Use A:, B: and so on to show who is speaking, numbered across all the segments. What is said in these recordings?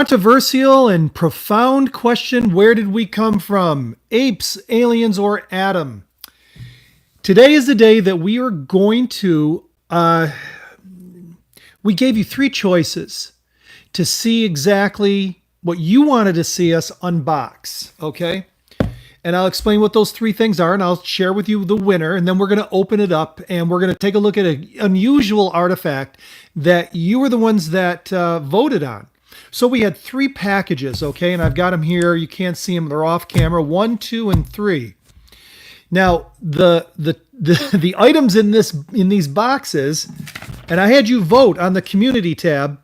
A: Controversial and profound question: where did we come from? Apes, aliens, or Adam? Today is the day that we are going to. We gave you three choices to see exactly what you wanted to see us unbox. Okay. And I'll explain what those three things are, and I'll share with you the winner, and then we're going to open it up, and we're going to take a look at an unusual artifact that you were the ones that voted on. So we had three packages, okay, and I've got them here. You can't see them; they're off camera. 1, 2, and 3. Now the items in these boxes, and I had you vote on the community tab,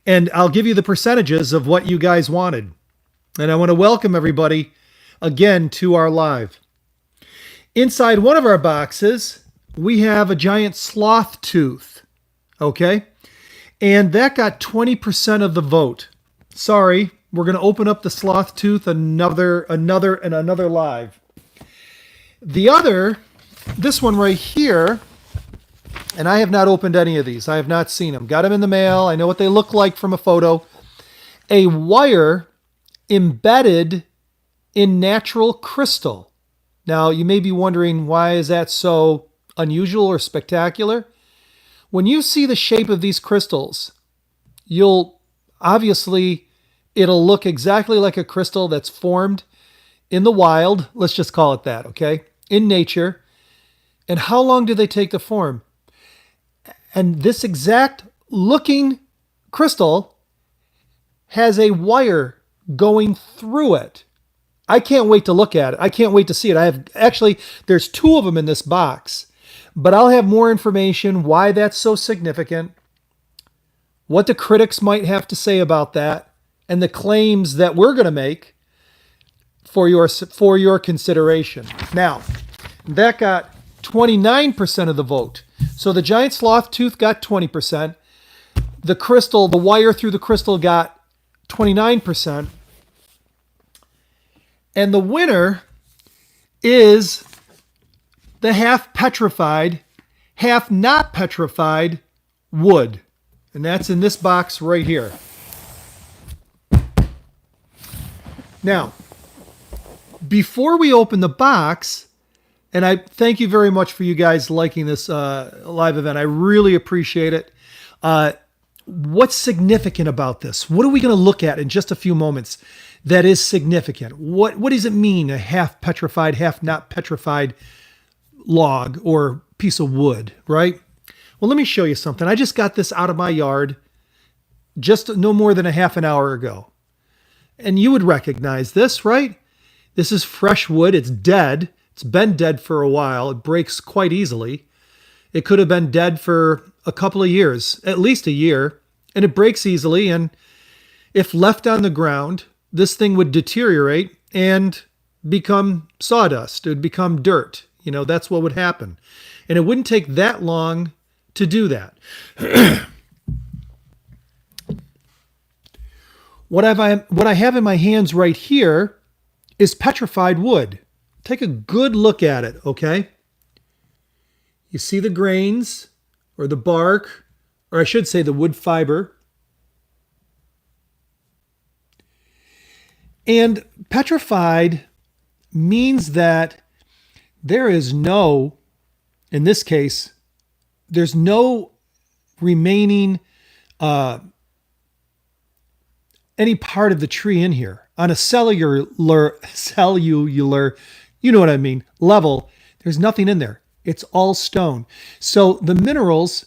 A: and I'll give you the percentages of what you guys wanted. And I want to welcome everybody again to our live. Inside one of our boxes, we have a giant sloth tooth. Okay? And that got 20% of the vote. Sorry, we're going to open up the sloth tooth another live. The other, this one right here, and I have not opened any of these. I have not seen them. Got them in the mail. I know what they look like from a photo. A wire embedded in natural crystal. Now, you may be wondering, why is that so unusual or spectacular? When you see the shape of these crystals, it'll look exactly like a crystal that's formed in the wild. Let's just call it that, okay? In nature. And how long do they take to form? And this exact looking crystal has a wire going through it. I can't wait to look at it. I can't wait to see it. There's two of them in this box, but I'll have more information why that's so significant, what the critics might have to say about that, and the claims that we're going to make for your consideration. Now, that got 29% of the vote. So the giant sloth tooth got 20%. The wire through the crystal got 29%. And the winner is the half petrified, half not petrified wood. And that's in this box right here. Now, before we open the box, and I thank you very much for you guys liking this live event. I really appreciate it. What's significant about this? What are we going to look at in just a few moments that is significant? What does it mean, a half petrified, half not petrified log or piece of wood, right? Well, let me show you something. I just got this out of my yard just no more than a half an hour ago. And you would recognize this, right? This is fresh wood. It's dead. It's been dead for a while. It breaks quite easily. It could have been dead for a couple of years, at least a year, and it breaks easily. And if left on the ground, this thing would deteriorate and become sawdust. It would become dirt. That's what would happen. And it wouldn't take that long to do that. What I have in my hands right here is petrified wood. Take a good look at it, okay? You see the grains or the bark, or I should say the wood fiber. And petrified means that there is no, in this case, there's no remaining any part of the tree in here. On a cellular, you know what I mean, level, there's nothing in there. It's all stone. So the minerals,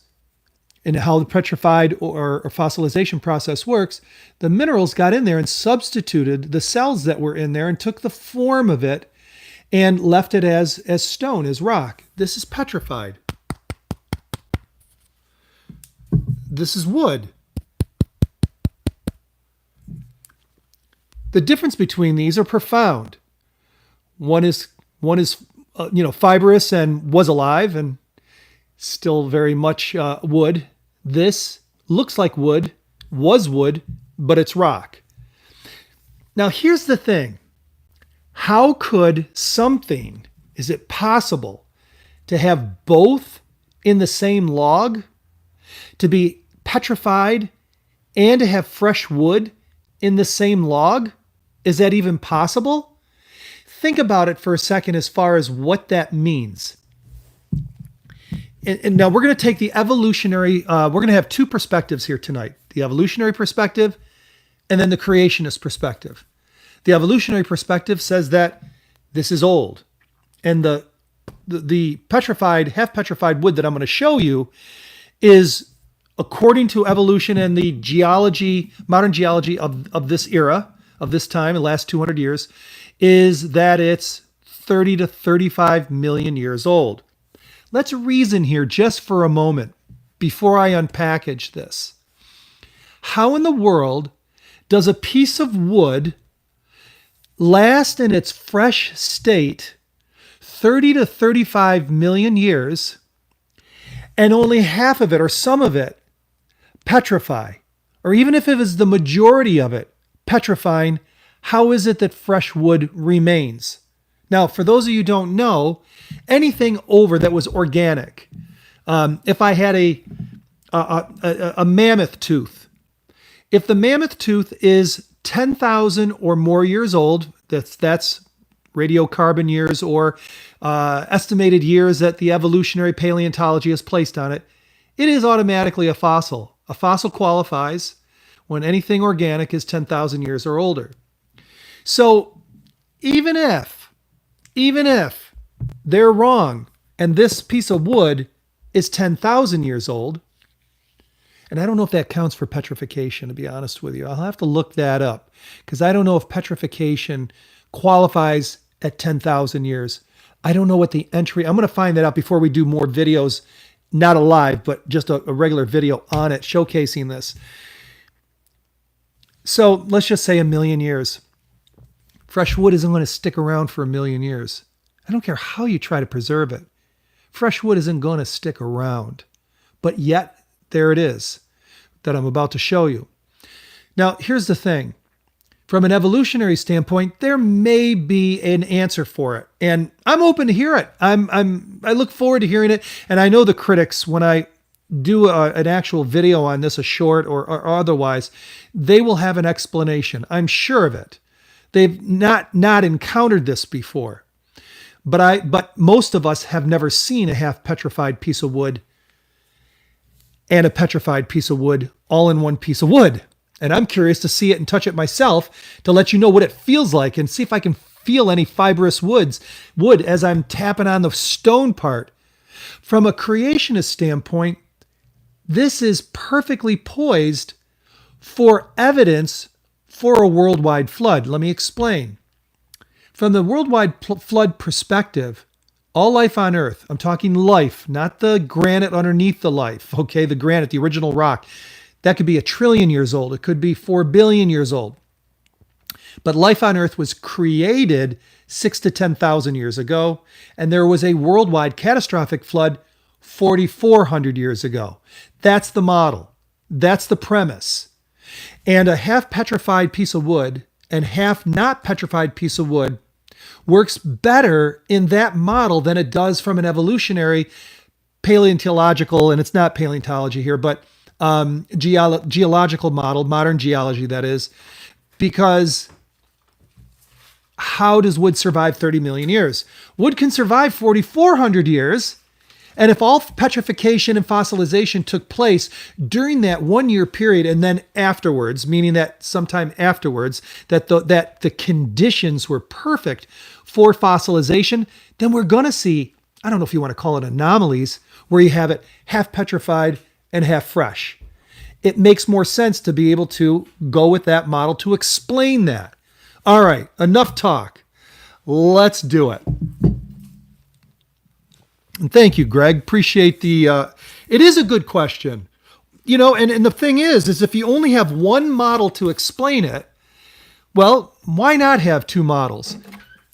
A: and how the petrified or fossilization process works, the minerals got in there and substituted the cells that were in there and took the form of it and left it as stone, as rock. This is petrified. This is wood. The difference between these are profound. One is fibrous and was alive and still very much wood. This looks like wood, was wood, but it's rock. Now here's the thing. How could something, is it possible to have both in the same log? To be petrified and to have fresh wood in the same log? Is that even possible? Think about it for a second as far as what that means. And now we're going to take the evolutionary, we're going to have two perspectives here tonight. The evolutionary perspective and then the creationist perspective. The evolutionary perspective says that this is old. And the petrified, half petrified wood that I'm going to show you is, according to evolution and the geology, modern geology of this era, of this time, the last 200 years, is that it's 30 to 35 million years old. Let's reason here just for a moment before I unpackage this. How in the world does a piece of wood last in its fresh state 30 to 35 million years and only half of it or some of it petrify? Or even if it was the majority of it petrifying, how is it that fresh wood remains? Now, for those of you who don't know, anything over that was organic, if I had a mammoth tooth, if the mammoth tooth is 10,000 or more years old, that's radiocarbon years or estimated years that the evolutionary paleontology has placed on it, it is automatically a fossil. A fossil qualifies when anything organic is 10,000 years or older. So even if they're wrong and this piece of wood is 10,000 years old, and I don't know if that counts for petrification, to be honest with you. I'll have to look that up because I don't know if petrification qualifies at 10,000 years. I don't know what the entry, I'm going to find that out before we do more videos, not a live, but just a regular video on it showcasing this. So let's just say 1,000,000 years. Fresh wood isn't going to stick around for 1,000,000 years. I don't care how you try to preserve it. Fresh wood isn't going to stick around. But yet, there it is that I'm about to show you. Now, here's the thing. From an evolutionary standpoint, there may be an answer for it. And I'm open to hear it. I look forward to hearing it. And I know the critics, when I do an actual video on this, a short or otherwise, they will have an explanation. I'm sure of it. They've not encountered this before. But most of us have never seen a half petrified piece of wood and a petrified piece of wood all in one piece of wood. And I'm curious to see it and touch it myself to let you know what it feels like and see if I can feel any fibrous wood as I'm tapping on the stone part. From a creationist standpoint, this is perfectly poised for evidence for a worldwide flood. Let me explain. From the worldwide flood perspective, all life on Earth, I'm talking life, not the granite underneath the life, okay? The granite, the original rock, that could be 1 trillion years old. It could be 4 billion years old. But life on Earth was created 6,000 to 10,000 years ago, and there was a worldwide catastrophic flood 4,400 years ago. That's the model. That's the premise. And a half petrified piece of wood and half not petrified piece of wood works better in that model than it does from an evolutionary paleontological, and it's not paleontology here, but geological model, modern geology that is, because how does wood survive 30 million years? Wood can survive 4,400 years. And if all petrification and fossilization took place during that 1 year period and then afterwards, meaning that sometime afterwards, that the conditions were perfect for fossilization, then we're going to see, I don't know if you want to call it anomalies, where you have it half petrified and half fresh. It makes more sense to be able to go with that model to explain that. All right, enough talk. Let's do it. And thank you, Greg. Appreciate it is a good question. You know, and the thing is if you only have one model to explain it, well, why not have two models?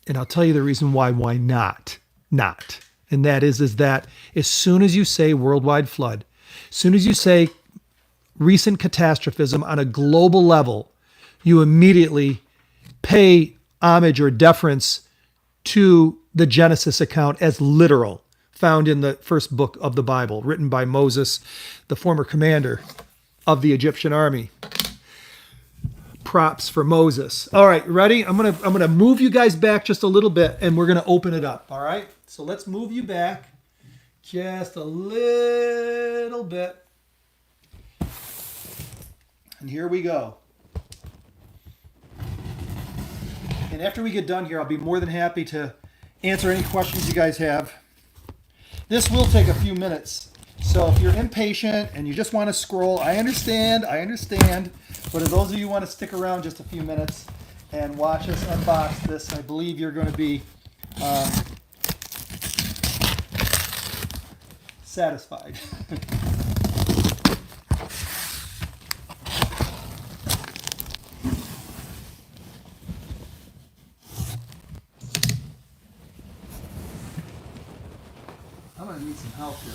A: And I'll tell you the reason why not. And that is that as soon as you say worldwide flood, as soon as you say recent catastrophism on a global level, you immediately pay homage or deference to the Genesis account as literal, found in the first book of the Bible, written by Moses, the former commander of the Egyptian army. props for Moses. All right, ready? I'm gonna move you guys back just a little bit, and we're gonna open it up. All right. So let's move you back just a little bit, and here we go. And after we get done here, I'll be more than happy to answer any questions you guys have. This will take a few minutes. So if you're impatient and you just want to scroll, I understand. But if those of you who want to stick around just a few minutes and watch us unbox this, I believe you're going to be satisfied. I'm going to need some help here.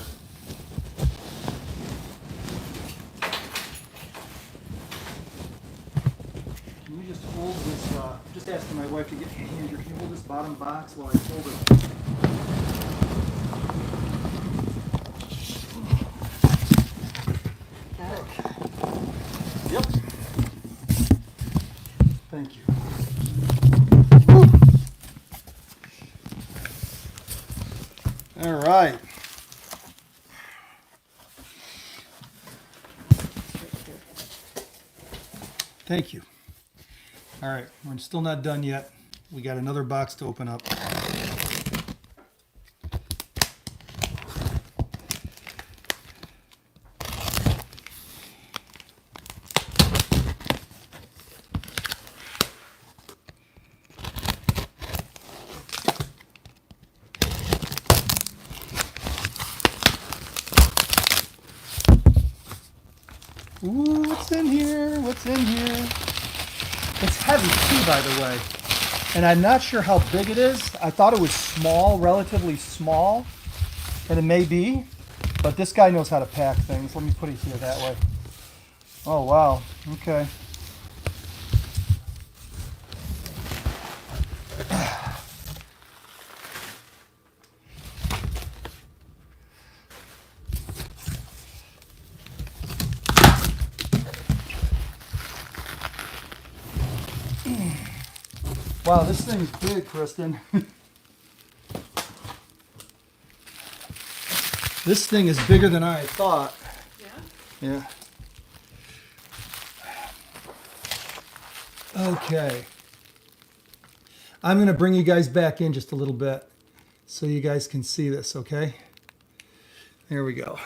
A: Can you just hold this, just asking my wife to get me hand here. Can you hold this bottom box while I hold it? Okay. Yep. Thank you. All right. Thank you. All right, we're still not done yet. We got another box to open up. Ooh, what's in here? What's in here? It's heavy too, by the way. And I'm not sure how big it is. I thought it was small, relatively small. And it may be. But this guy knows how to pack things. Let me put it here that way. Oh, wow. Okay. Wow, this thing's big, Kristen. This thing is bigger than I thought. Yeah? Yeah. Okay. I'm going to bring you guys back in just a little bit so you guys can see this, okay? There we go.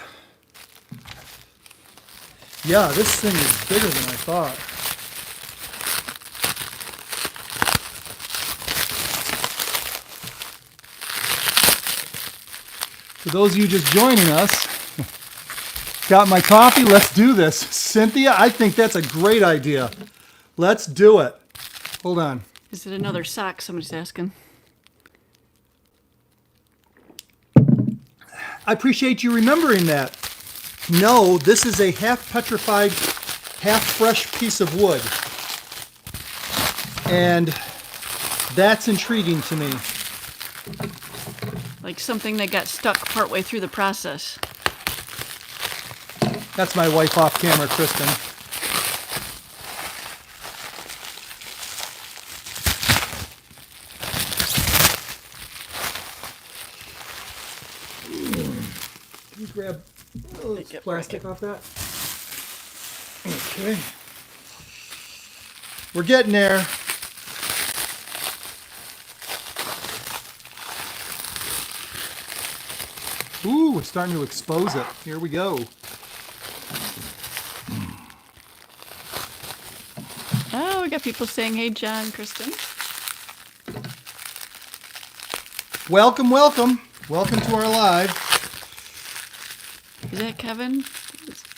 A: Yeah, this thing is bigger than I thought. For those of you just joining us, got my coffee? Let's do this. Cynthia, I think that's a great idea. Let's do it. Hold on.
B: Is it another sock? Somebody's asking.
A: I appreciate you remembering that. No, this is a half petrified, half fresh piece of wood. And that's intriguing to me.
B: Like something that got stuck partway through the process.
A: That's my wife off camera, Kristen. Can you grab plastic off that? Okay. We're getting there. Ooh, we're starting to expose it. Here we go.
B: Oh, we got people saying, hey, John, Kristen.
A: Welcome, welcome. Welcome to our live.
B: Is that Kevin?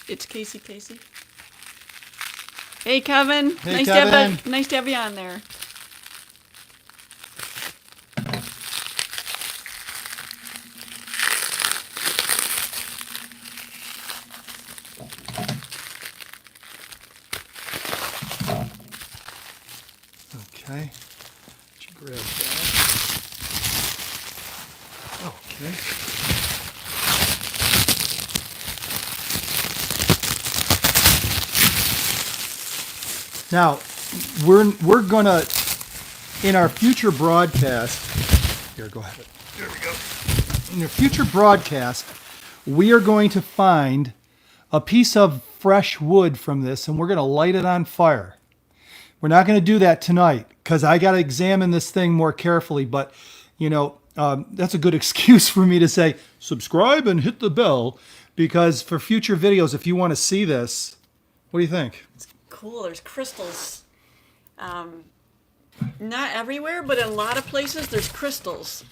B: It's Casey. Hey, Kevin.
A: Hey, Kevin.
B: Nice to have you on there.
A: Okay. Let you grab that. Okay. Now, we're gonna, in our future broadcast, here, go ahead. There we go. In a future broadcast, we are going to find a piece of fresh wood from this, and we're going to light it on fire. We're not going to do that tonight because I got to examine this thing more carefully. But, that's a good excuse for me to say, subscribe and hit the bell, because for future videos, if you want to see this, what do you think?
B: Cool. There's crystals. Not everywhere, but in a lot of places, there's crystals.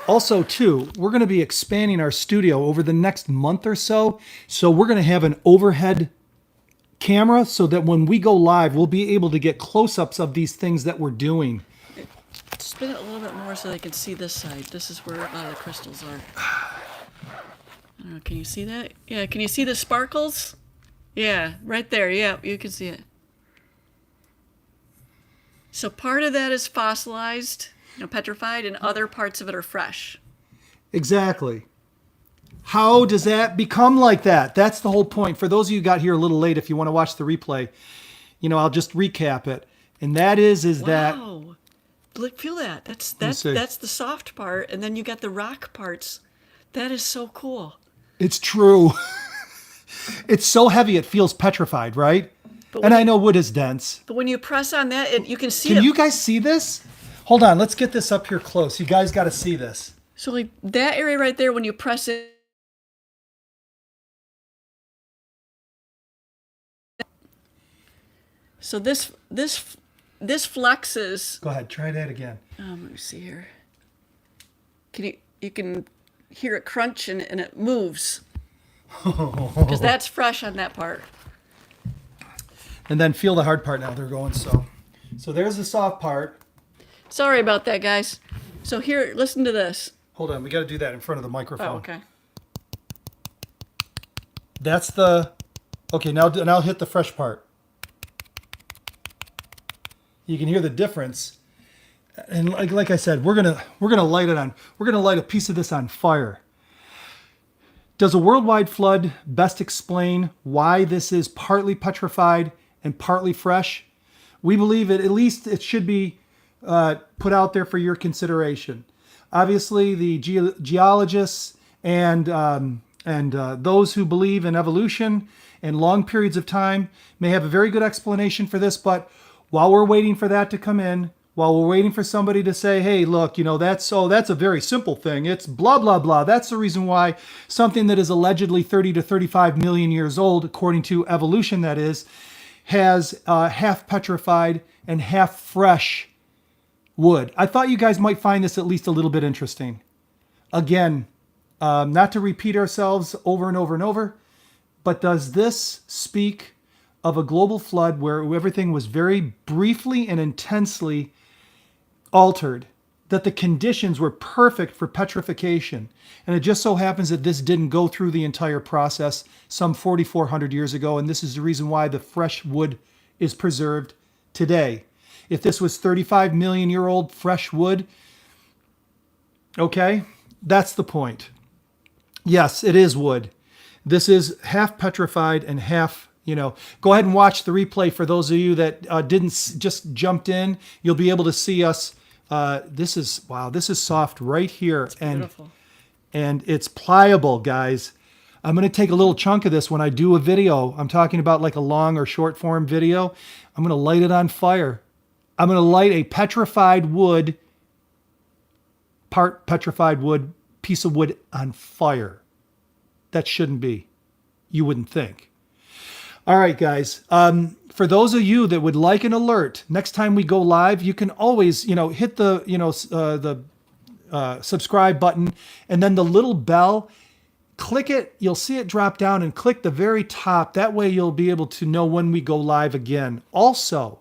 A: Also, too, we're going to be expanding our studio over the next month or so. So we're going to have an overhead camera so that when we go live, we'll be able to get close-ups of these things that we're doing.
B: Spin it a little bit more so they can see this side. This is where a lot of the crystals are. I don't know, can you see that? Yeah, can you see the sparkles? Yeah, right there. Yeah, you can see it. So part of that is fossilized, petrified, and other parts of it are fresh.
A: Exactly. How does that become like that? That's the whole point. For those of you who got here a little late, if you want to watch the replay, I'll just recap it. And that is that...
B: Wow. Look, feel that. That's the soft part, and then you got the rock parts. That is so cool.
A: It's true. It's so heavy it feels petrified, right? And I know wood is dense.
B: But when you press on that, you can see it.
A: Can you guys see this? Hold on, let's get this up here close. You guys got to see this.
B: So like that area right there, when you press it, so this flexes.
A: Go ahead, try that again.
B: Let me see here. You can hear it crunch and it moves because that's fresh on that part.
A: And then feel the hard part now. They're going so there's the soft part.
B: Sorry about that, guys. So here, listen to this.
A: Hold on, we got to do that in front of the microphone.
B: Oh, okay.
A: That's the... Okay, now hit the fresh part. You can hear the difference. And like I said, we're gonna light it on. We're gonna light a piece of this on fire. Does a worldwide flood best explain why this is partly petrified and partly fresh? We believe at least it should be put out there for your consideration. Obviously, the geologists and those who believe in evolution and long periods of time may have a very good explanation for this. But while we're waiting for that to come in, while we're waiting for somebody to say, hey, look, that's a very simple thing. It's blah, blah, blah. That's the reason why something that is allegedly 30 to 35 million years old, according to evolution, that is, has half petrified and half fresh wood. I thought you guys might find this at least a little bit interesting. Again, not to repeat ourselves over and over and over, but does this speak of a global flood where everything was very briefly and intensely altered, that the conditions were perfect for petrification? And it just so happens that this didn't go through the entire process some 4,400 years ago, and this is the reason why the fresh wood is preserved today. If this was 35 million year old fresh wood, okay, that's the point. Yes, it is wood. This is half petrified and half, go ahead and watch the replay for those of you that just jumped in. You'll be able to see us. This is soft right here.
B: It's beautiful.
A: And it's pliable, guys. I'm going to take a little chunk of this when I do a video. I'm talking about like a long or short form video. I'm going to light it on fire. I'm going to light a part petrified wood, piece of wood on fire. That shouldn't be. You wouldn't think. All right, guys. For those of you that would like an alert, next time we go live, you can always, hit the subscribe button and then the little bell. Click it. You'll see it drop down, and click the very top. That way you'll be able to know when we go live again. Also,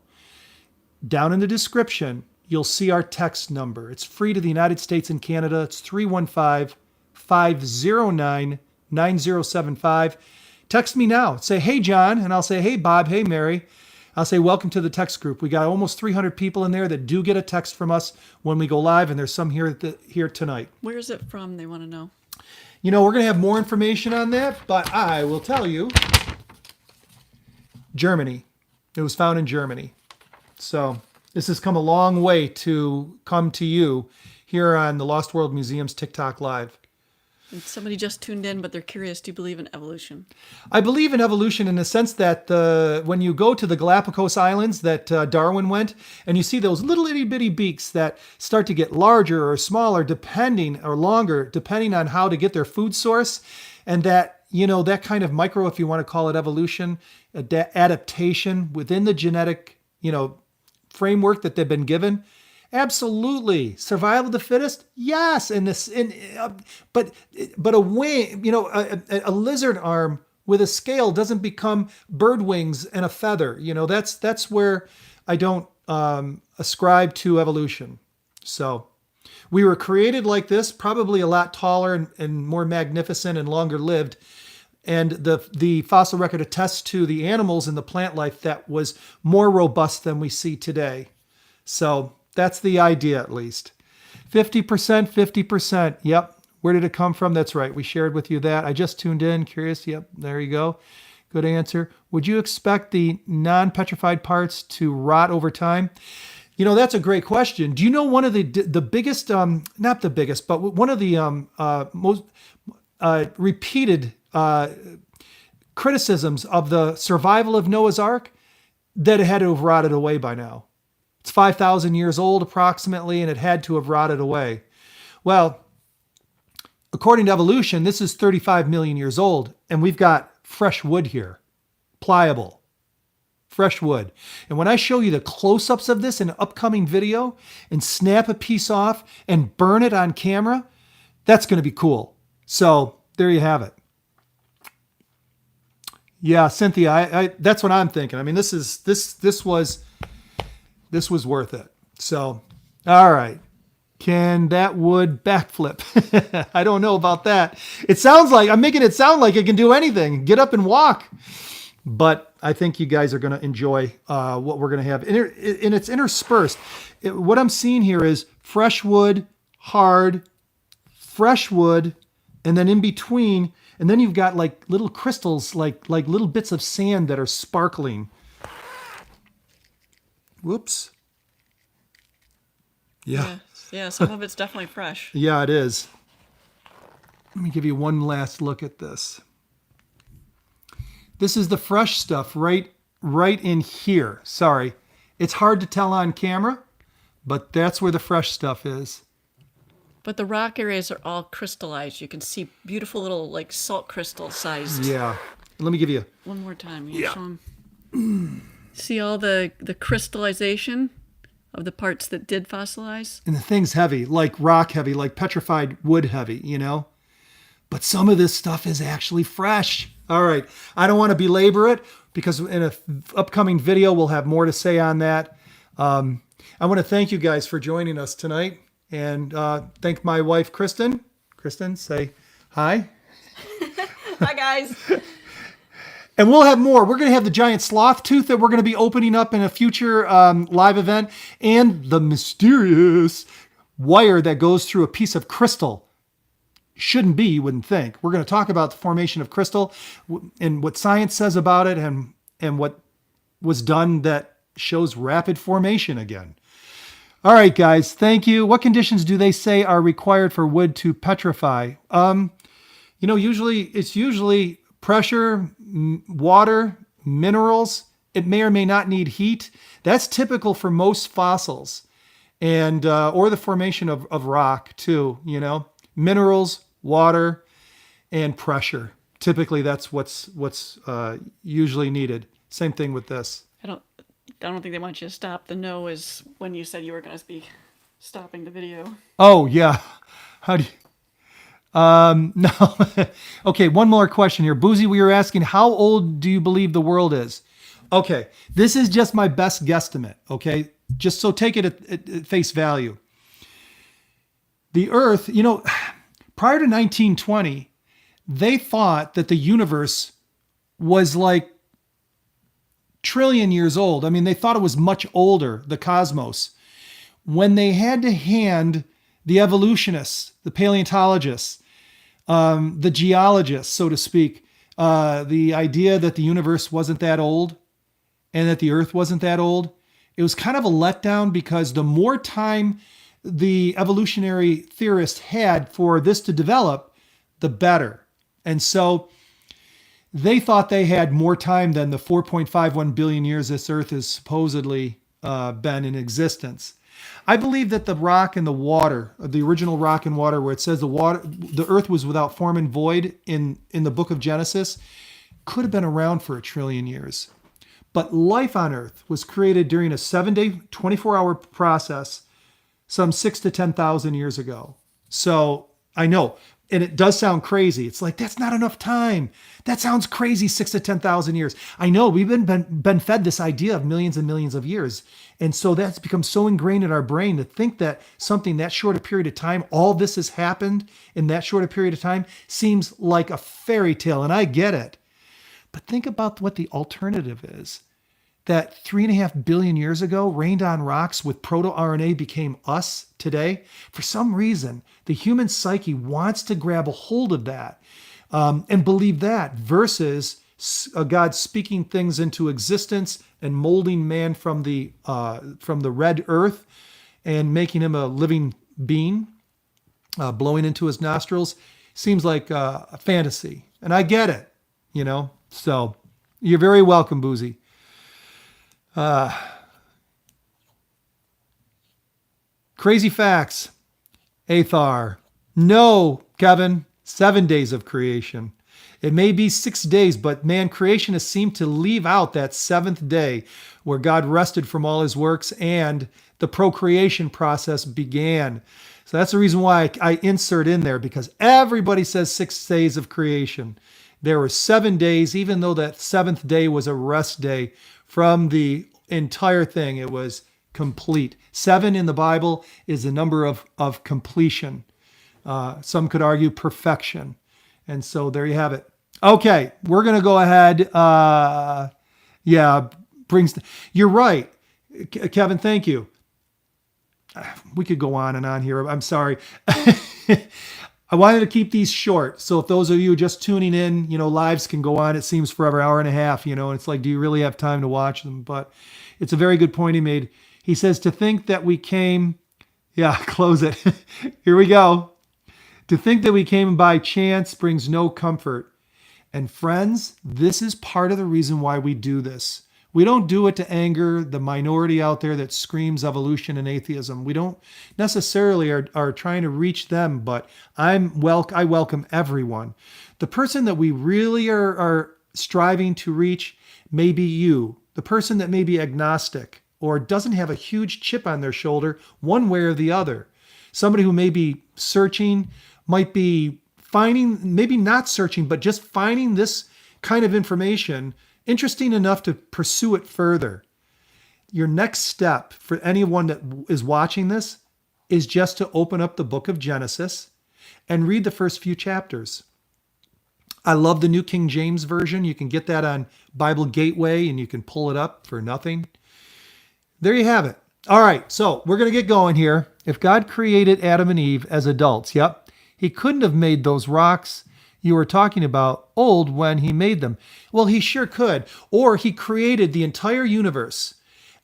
A: down in the description, you'll see our text number. It's free to the United States and Canada. It's 315-509-9075. Text me now. Say, hey, John. And I'll say, hey, Bob. Hey, Mary. I'll say, welcome to the text group. We got almost 300 people in there that do get a text from us when we go live, and there's some here tonight.
B: Where is it from? They want to know.
A: We're going to have more information on that, but I will tell you, Germany. It was found in Germany. So this has come a long way to come to you here on the Lost World Museum's TikTok Live.
B: And somebody just tuned in, but they're curious. Do you believe in evolution?
A: I believe in evolution in the sense that when you go to the Galapagos Islands that Darwin went, and you see those little itty bitty beaks that start to get larger or smaller or longer, depending on how to get their food source, and that, that kind of micro, if you want to call it evolution, adaptation within the genetic, framework that they've been given. Absolutely. Survival of the fittest? Yes. But a wing, a lizard arm with a scale doesn't become bird wings and a feather. That's where I don't ascribe to evolution. So we were created like this, probably a lot taller and more magnificent and longer lived. And the fossil record attests to the animals and the plant life that was more robust than we see today. So that's the idea, at least. 50%, 50%. Yep. Where did it come from? That's right. We shared with you that. I just tuned in. Curious. Yep. There you go. Good answer. Would you expect the non-petrified parts to rot over time? That's a great question. Do you know one of the biggest, not the biggest, but one of the most repeated criticisms of the survival of Noah's Ark? That it had to have rotted away by now. It's 5,000 years old approximately, and it had to have rotted away. Well, according to evolution, this is 35 million years old, and we've got fresh wood here. Pliable. Fresh wood. And when I show you the close-ups of this in an upcoming video and snap a piece off and burn it on camera, that's going to be cool. So there you have it. Yeah, Cynthia, that's what I'm thinking. I mean, this was worth it. So, all right. Can that wood backflip? I don't know about that. I'm making it sound like it can do anything. Get up and walk. But I think you guys are going to enjoy what we're going to have. And it's interspersed. What I'm seeing here is fresh wood, hard, fresh wood, and then in between, and then you've got like little crystals, like little bits of sand that are sparkling. Whoops. Yeah.
B: Yeah, some of it's definitely fresh.
A: Yeah, it is. Let me give you one last look at this. This is the fresh stuff right in here. Sorry. It's hard to tell on camera, but that's where the fresh stuff is.
B: But the rock areas are all crystallized. You can see beautiful little like salt crystal sized.
A: Yeah. Let me give you
B: One more time.
A: Yeah.
B: Show 'em. See all the crystallization of the parts that did fossilize?
A: And the thing's heavy, like rock heavy, like petrified wood heavy, But some of this stuff is actually fresh. All right. I don't want to belabor it because in an upcoming video, we'll have more to say on that. I want to thank you guys for joining us tonight and thank my wife, Kristen. Kristen, say hi.
B: Hi, guys.
A: And we'll have more. We're going to have the giant sloth tooth that we're going to be opening up in a future live event, and the mysterious wire that goes through a piece of crystal. Shouldn't be, you wouldn't think. We're going to talk about the formation of crystal and what science says about it and what was done that shows rapid formation again. All right, guys. Thank you. What conditions do they say are required for wood to petrify? Usually pressure, water, minerals. It may or may not need heat. That's typical for most fossils, and or the formation of rock too. Minerals, water, and pressure. Typically, that's what's usually needed. Same thing with this.
B: I don't think they want you to stop. The no is when you said you were going to be stopping the video.
A: Oh yeah. How do you? No. Okay, one more question here. Boozy, we were asking, how old do you believe the world is? Okay, this is just my best guesstimate, okay? Just so take it at face value. The Earth, prior to 1920, they thought that the universe was like trillion years old. I mean, they thought it was much older, the cosmos. When they had to hand the evolutionists, the paleontologists, the geologists, so to speak, the idea that the universe wasn't that old, and that the Earth wasn't that old, it was kind of a letdown because the more time the evolutionary theorists had for this to develop, the better. And so they thought they had more time than the 4.51 billion years this Earth has supposedly been in existence. I believe that the rock and the water, the original rock and water, where it says the Earth was without form and void in the book of Genesis, could have been around for 1 trillion years. But life on Earth was created during a 7-day, 24-hour process some 6,000 to 10,000 years ago. So I know, and it does sound crazy. It's like, that's not enough time. That sounds crazy, 6,000 to 10,000 years. I know, we've been fed this idea of millions and millions of years. And so that's become so ingrained in our brain to think that something that short a period of time, all this has happened in that short a period of time, seems like a fairy tale. And I get it. But think about what the alternative is. That 3.5 billion years ago, rained on rocks with proto-RNA became us today. For some reason, the human psyche wants to grab a hold of that and believe that versus God speaking things into existence and molding man from the red earth and making him a living being, blowing into his nostrils. Seems like a fantasy. And I get it, you know. So you're very welcome, Boozy. Crazy facts. Athar. No, Kevin. 7 days of creation. It may be 6 days, but man, creationists seem to leave out that seventh day where God rested from all his works and the procreation process began. So that's the reason why I insert in there, because everybody says 6 days of creation. There were 7 days, even though that seventh day was a rest day from the entire thing. It was complete. 7 in the Bible is the number of completion. Some could argue perfection. And so there you have it. Okay, we're going to go ahead. You're right. Kevin, thank you. We could go on and on here. I'm sorry. I wanted to keep these short. So if those of you just tuning in, lives can go on, it seems forever, hour and a half, and it's like, do you really have time to watch them? But it's a very good point he made. He says, to think that we came, close it. Here we go. To think that we came by chance brings no comfort. And friends, this is part of the reason why we do this. We don't do it to anger the minority out there that screams evolution and atheism. We don't necessarily are trying to reach them, but I welcome everyone. The person that we really are striving to reach may be you, the person that may be agnostic or doesn't have a huge chip on their shoulder one way or the other. Somebody who may be searching, might be finding, maybe not searching, but just finding this kind of information interesting enough to pursue it further. Your next step for anyone that is watching this is just to open up the book of Genesis and read the first few chapters. I love the New King James Version. You can get that on Bible Gateway and you can pull it up for nothing. There you have it. All right, so we're going to get going here. If God created Adam and Eve as adults, he couldn't have made those rocks you were talking about old when he made them. Well, he sure could. Or he created the entire universe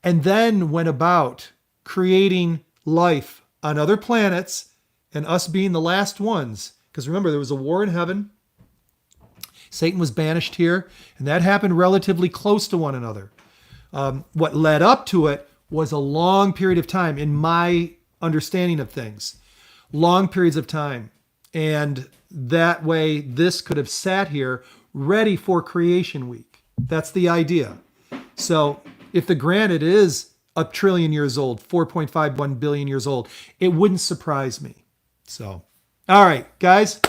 A: and then went about creating life on other planets and us being the last ones. Because remember, there was a war in heaven. Satan was banished here, and that happened relatively close to one another. What led up to it was a long period of time, in my understanding of things. Long periods of time. And that way, this could have sat here ready for creation week. That's the idea. So if the granite is 1 trillion years old, 4.51 billion years old, it wouldn't surprise me. So, all right, guys.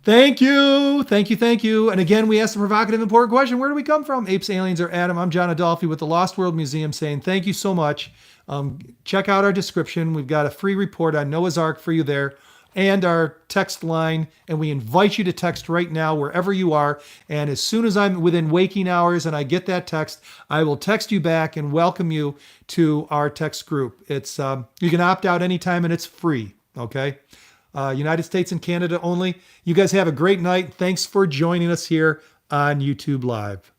A: Thank you. Thank you. Thank you. And again, we asked a provocative, important question. Where do we come from? Apes, aliens, or Adam? I'm John Adolfi with the Lost World Museum saying thank you so much. Check out our description. We've got a free report on Noah's Ark for you there, and our text line, and we invite you to text right now wherever you are. And as soon as I'm within waking hours and I get that text, I will text you back and welcome you to our text group. It's you can opt out anytime and it's free. Okay, United States and Canada only. You guys have a great night. Thanks for joining us here on YouTube Live.